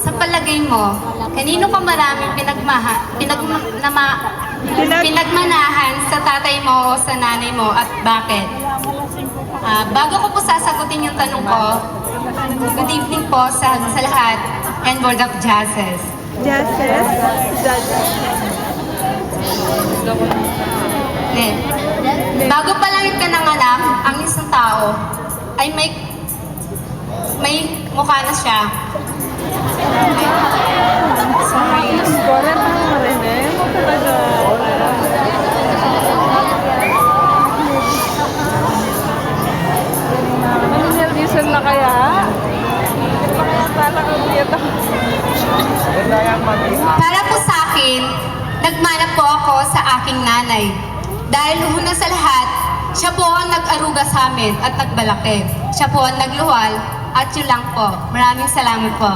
Sa palagay mo, kanino ka maraming pinagmanahan sa tatay mo o sa nanay mo at bakit? Bago ko po sasagutin yung tanong ko, good evening po sa lahat and World of Jazzes. Jazzes? Bago pa lang ikananganak, ang isang tao ay may mukha na siya. Sorry. Correct mo rin eh. Mo talaga. Naninervisan na kaya? Hindi pa kaya talaga dito. Para po sa akin, nagmana po ako sa aking nanay. Dahil una sa lahat, siya po ang nag-aruga sa amin at nagbalaki. Siya po ang nagluwal at yun lang po. Maraming salamat po.